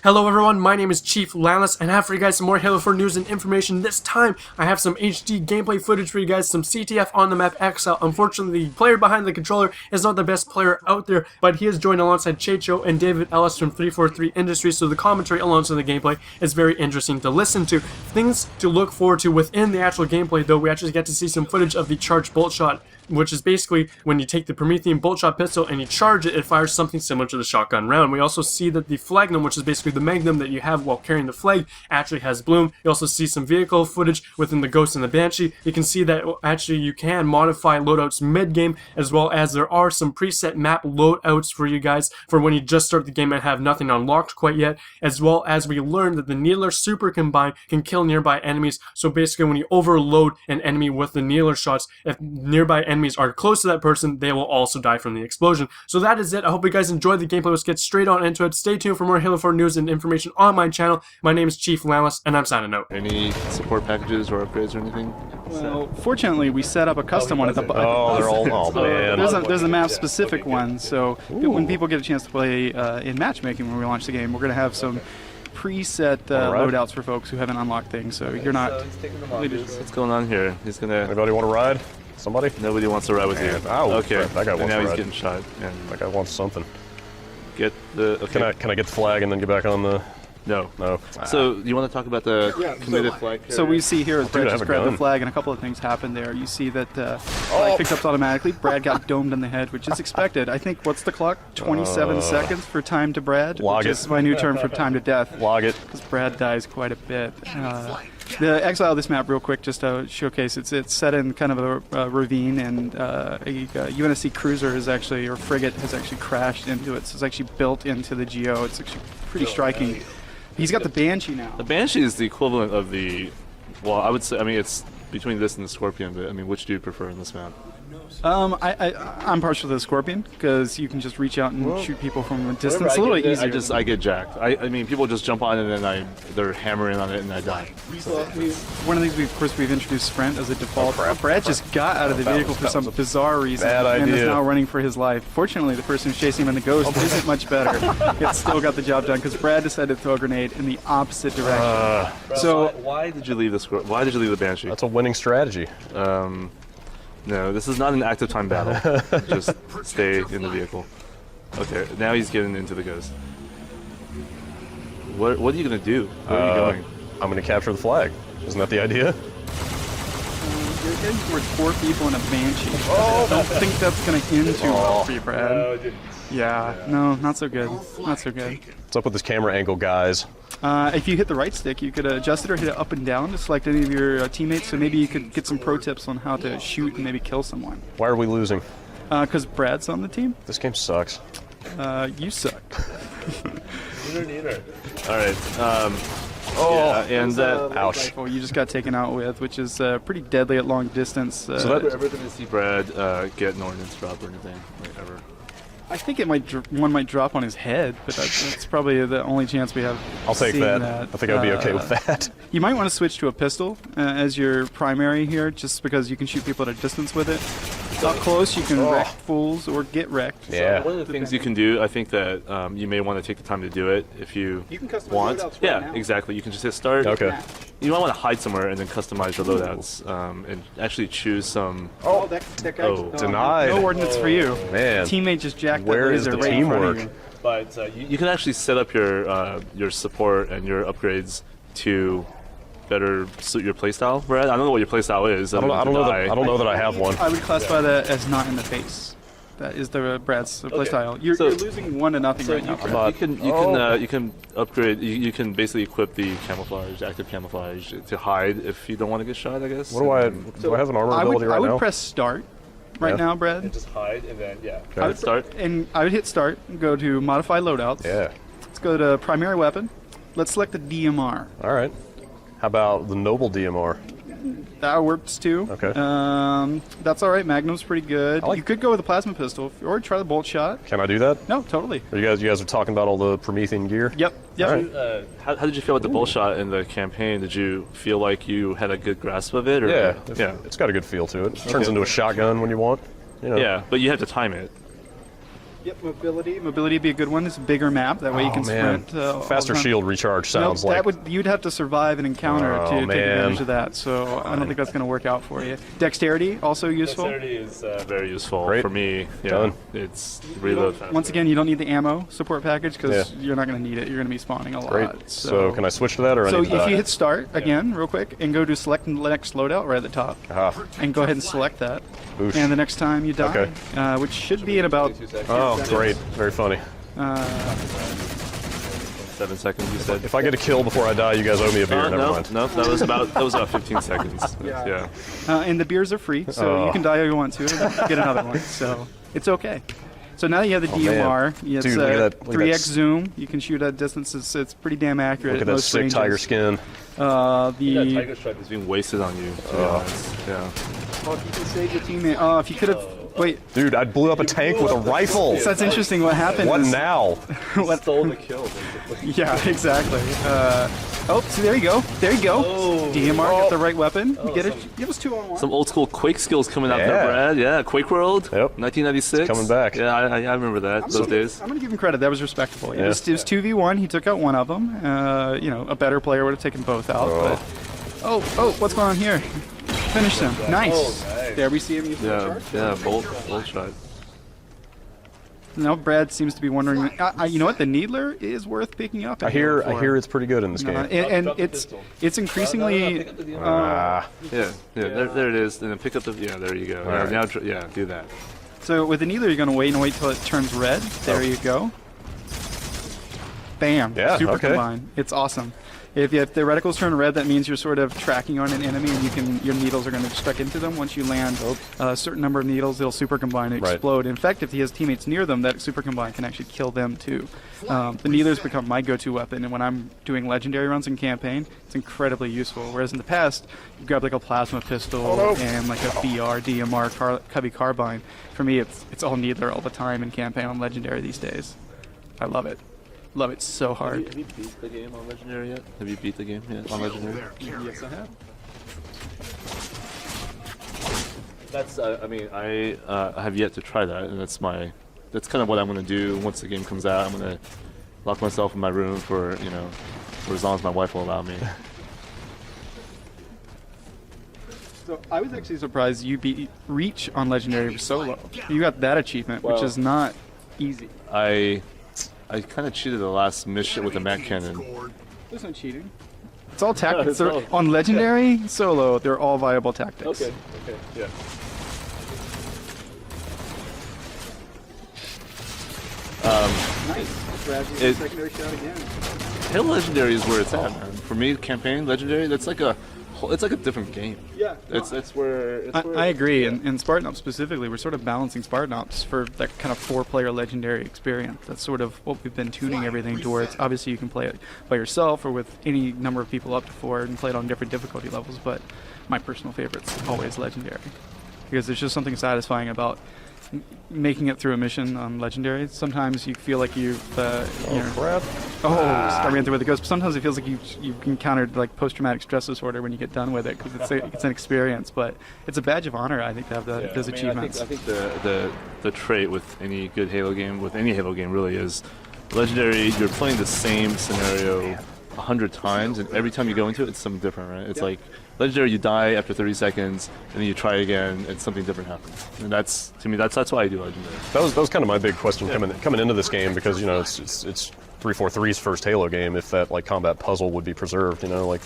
Hello everyone, my name is Chief Lanlis, and I have for you guys some more Halo 4 news and information. This time, I have some HD gameplay footage for you guys, some CTF on the map Exile. Unfortunately, the player behind the controller is not the best player out there, but he is joined alongside Checho and David Ellis from 343 Industries, so the commentary alongside the gameplay is very interesting to listen to. Things to look forward to within the actual gameplay, though, we actually get to see some footage of the charged bolt shot, which is basically when you take the Promethean bolt shot pistol and you charge it, it fires something similar to the shotgun round. We also see that the flagnum, which is basically the magnum that you have while carrying the flag, actually has bloom. You also see some vehicle footage within the Ghost and the Banshee. You can see that actually you can modify loadouts mid-game, as well as there are some preset map loadouts for you guys for when you just start the game and have nothing unlocked quite yet, as well as we learned that the Needler Super Combine can kill nearby enemies. So basically when you overload an enemy with the Needler shots, if nearby enemies are close to that person, they will also die from the explosion. So that is it. I hope you guys enjoyed the gameplay. Let's get straight on into it. Stay tuned for more Halo 4 news and information on my channel. My name is Chief Lanlis, and I'm signing out. Any support packages or upgrades or anything? Well, fortunately, we set up a custom one at the bottom. Oh, they're all, oh man. There's a map-specific one, so when people get a chance to play in matchmaking when we launch the game, we're going to have some preset loadouts for folks who haven't unlocked things, so you're not... What's going on here? He's gonna... Anybody want to ride? Somebody? Nobody wants to ride with you. Oh, okay. That guy wants and now to he's ride. getting shot. And That guy wants something. get the... Okay. Can I get the flag and then get back on the... No. No. So, you want to talk about the committed flag carrier? So we see here as Dude, Brad I have just a grabbed the gun. flag, and a couple of things happened there. You see that flag picked up automatically. Brad got domed in the head, which is expected. I think, what's the clock? 27 seconds for time to Brad? Log which it. is my new term for time to death. Log it. Because Brad dies quite a bit. The Exile of this map, real quick, just to showcase, it's set in kind of a ravine, and a UNSC cruiser has actually, or frigate, has actually crashed into it. So it's actually built into the GO. It's actually pretty striking. He's got the Banshee now. The Banshee is the equivalent of the... Well, I would say... I mean, it's between this and the Scorpion, but I mean, which do you prefer in this map? I'm partial to the Scorpion because you can just reach out and shoot people from a distance. It's a little easier. I get jacked. I mean, people just jump on it and then they're hammering on it and I die. One of these, of course, we've introduced Sprint as a default. Brad just got out of the vehicle for some bizarre reason and is now running for his life. Fortunately, the person who's chasing him in the Ghost isn't much better. Yet still got the job done because Brad decided to throw a grenade in the opposite direction. So why did you leave the Why did you leave the Banshee? That's a winning strategy. No, this is not an active time battle. Just stay in the vehicle. Okay, now he's getting into the Ghost. What are you gonna do? Where are you going? I'm going to capture the flag. Isn't that the idea? You're getting towards 4 people in a Banshee. I don't think that's going to end too well for you, Brad. Yeah, no, not so good. Not so good. What's up with this camera angle, guys? If you hit the right stick, you could adjust it or hit it up and down to select any of your teammates, so maybe you could get some pro tips on how to shoot and maybe kill someone. Why are we losing? Because Brad's on the team? This game sucks. You suck. Alright, yeah, and Ouch. Rifle you just got taken out with, which is pretty deadly at long distance. So that- ever gonna see Brad get an ordnance drop or anything? Like, ever? I think it might one might drop on his head, but that's probably the only chance we have. I'll take seeing that. I think I'd be okay with that. You might want to switch to a pistol as your primary here, just because you can shoot people at a distance with it. Up close, you can wreck fools or get wrecked. Yeah. One of the things you can do, I think that you may want to take the time to do it if you can customize want. loadouts right Yeah, now. exactly. You can just hit start. Okay. You might want to hide somewhere and then customize your loadouts and actually choose some. Oh, that guy. Oh, denied. No ordnance for you. Man. Teammate just jacked that Where is laser the right in front of teamwork? you. But you can actually set up your support and your upgrades to better suit your playstyle, Brad. I don't know what your playstyle is. I don't know that I have one. I would classify that as not in the face. That is the Brad's playstyle. You're losing 1-0 right now. Brad. You can upgrade. You can basically equip the camouflage, active camouflage, to hide if you don't want to get shot. I guess. What do I have an armor ability right I would now? press start right now, Brad. And just hide and then Okay. I would start. And I would hit start and go to modify loadouts. Yeah. Let's go to primary weapon. Let's select the DMR. All right. How about the Noble DMR? That works too. Okay. That's all right. Magnum's pretty good. I like- You could go with a plasma pistol or try the bolt shot. Can I do that? No, totally. Or you guys are talking about all the Promethean gear? Yep. All right. How did you feel about the bull shot in the campaign? Did you feel like you had a good grasp of it? Or, Yeah. It's got a good feel to it. It turns into a shotgun when you want. You know. Yeah, but you have to time it. Yep, mobility. Mobility would be a good one. It's a bigger map. That way you can sprint. all Faster the time. shield recharge sounds Nope, like. you'd have to survive an encounter to take man. advantage of that. So I don't think that's going to work out for you. Dexterity also useful. Dexterity is very useful Great. for me. Yeah, Done. it's reload faster. Once again, you don't need the ammo support package because Yeah. you're not going to need it. You're going to be spawning a lot. Great. So can I switch to that, or So I if need to die? you hit start again, real quick, and go to select the next loadout right at the top, and go ahead and select that, Boosh. and the next time you die, Okay. which should be in about Oh, great. Very funny. 7 seconds, you said. If I get a kill before I die, you guys owe me a beer. Never no, mind. no, that was about 15 seconds. Yeah. and the beers are free, so you can die if you want to and get another one. So it's okay. So now you have the DMR. It's Dude, look at that- look at 3x that zoom. You can shoot at distances. It's pretty damn accurate. Look at at that most sick ranges. tiger skin. That The tiger stripe is being wasted on you, to be honest. Yeah. if you can save your teammate. Oh, if you could have. Wait, Dude, I blew up a tank with a rifle. so that's interesting. What happened? What is, now? What, Stole the kill. yeah, exactly. Oh, so there you go. There you go. DMR got the right weapon. You get it. It was 2-on-1. Some old school Quake skills coming out Yeah. there, Brad. Yeah, Quake World. Yep. 1996. It's coming back. Yeah, I remember that. Those days. I'm gonna give him credit. That was respectable. Yeah. It was 2v1. He took out one of them. A better player would have taken both out. But what's going on here? Finished him. Nice. There we see him use the Yeah, charge. yeah, bolt shot. Now Brad seems to be wondering. You know what? The Needler is worth picking up. I hear it's pretty good in this game. And it's increasingly. Yeah, there it is. And then pick up the. Yeah, there you go. right. Now, do that. So with the Needler, you're gonna wait till it turns red. There you go. Bam. Yeah, Super okay. combine. It's awesome. If the reticles turn red, that means you're sort of tracking on an enemy, and your needles are going to stuck into them. Once you land a certain number of needles, it'll super combine and Right. explode. In fact, if he has teammates near them, that super combine can actually kill them too. The Needler's become my go-to weapon, and when I'm doing legendary runs in campaign, it's incredibly useful. Whereas in the past, you grab like a plasma pistol and like a BR, DMR, Cubby carbine. For me, it's all Needler all the time in campaign on legendary these days. I love it. Love it so hard. Have you beat the game on Legendary yet? Have you beat the game yet on Legendary? Yes, I have. That's. I have yet to try that, and that's kind of what I'm gonna do once the game comes out. I'm gonna lock myself in my room for as long as my wife will allow me. So I was actually surprised you beat Reach on Legendary solo. You got that achievement, which Well- is not easy. I kind of cheated the last mission with the Mac Cannon. There's no cheating. It's all tactics. it's all- On Legendary solo, they're all viable tactics. yeah. Nice. It- Secondary shot again. Halo Legendary is where it's at, man. For me, campaign Legendary, it's like a different game. Yeah. It's where. I agree, and Spartan Ops specifically, we're sort of balancing Spartan Ops for that kind of 4-player legendary experience. That's sort of what we've been tuning everything towards. Obviously, you can play it by yourself or with any number of people up to 4 and play it on different difficulty levels, but my personal favorite's always legendary. Because there's just something satisfying about making it through a mission on legendary. Sometimes you feel like you've Crap. I ran through with the ghost. Sometimes it feels like you've encountered like post-traumatic stress disorder when you get done with it because it's an experience. But it's a badge of honor, I think, to have those achievements. I think the trait with any good Halo game, with any Halo game really, is Legendary. You're playing the same scenario 100 times, and every time you go into it, it's something different, right? It's like Legendary, you die after 30 seconds, and then you try again, and something different happens. And that's, to me, that's why I do Legendary. That was kind of my big question coming into this game, because it's 343's first Halo game. If that like combat puzzle would be preserved, like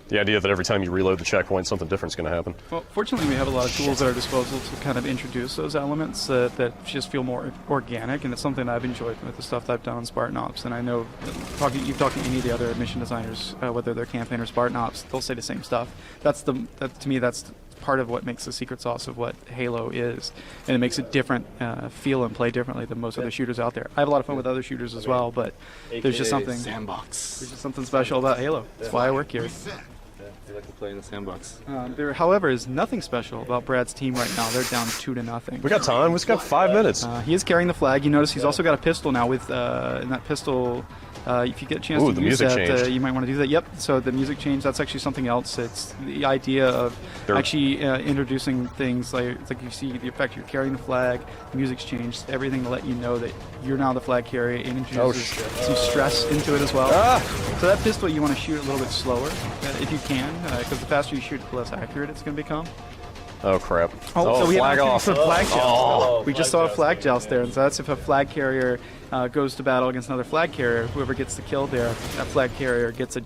the idea that every time you reload the checkpoint, something different's going to happen. Well, fortunately, we have a lot of tools at our disposal to kind of introduce those elements that just feel more organic, and it's something I've enjoyed with the stuff that I've done on Spartan Ops. And I know, you've talked to any of the other mission designers, whether they're campaign or Spartan Ops, they'll say the same stuff. To me, that's part of what makes the secret sauce of what Halo is, and it makes it different, feel and play differently than most other shooters out there. I have a lot of fun with other shooters as well, but there's just something special about Halo. That's why I work here. I like to play in the sandbox. There, however, is nothing special about Brad's team right now. They're down 2-0. We got time. We just got 5 minutes. He is carrying the flag. You notice he's also got a pistol now with, and that pistol If you get a chance Ooh, to the use music that, changed. you might want to do that. Yep. So the music change, that's actually something else. It's the idea of actually introducing things like you see the effect you're carrying the flag, the music's changed, everything to let you know that you're now the flag carrier. It introduces some stress into it as well. So that pistol, you want to shoot a little bit slower if you can, because the faster you shoot, the less accurate it's going to become. Oh crap! So we flag have off. for flag joust. We just saw a flag joust there, and so that's if a flag carrier goes to battle against another flag carrier. Whoever gets the kill there, that flag carrier gets a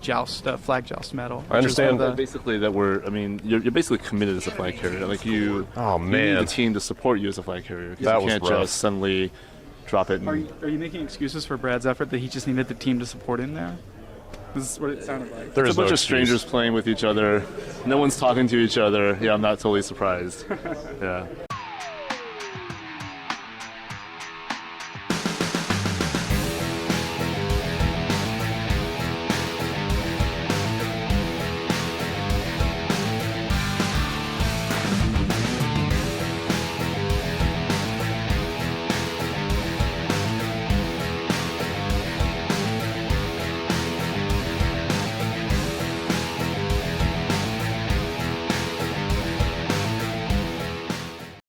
flag joust medal. I understand. Basically, you're basically committed as a flag carrier. Like you Oh, you man. need a team to support you as a flag carrier. 'Cause That you was can't rough. just suddenly drop it. Are you making excuses for Brad's effort that he just needed the team to support him there? This is what it sounded like. There It's is a bunch no of strangers playing with each other. No one's talking to each other. Yeah, I'm not totally surprised. Yeah.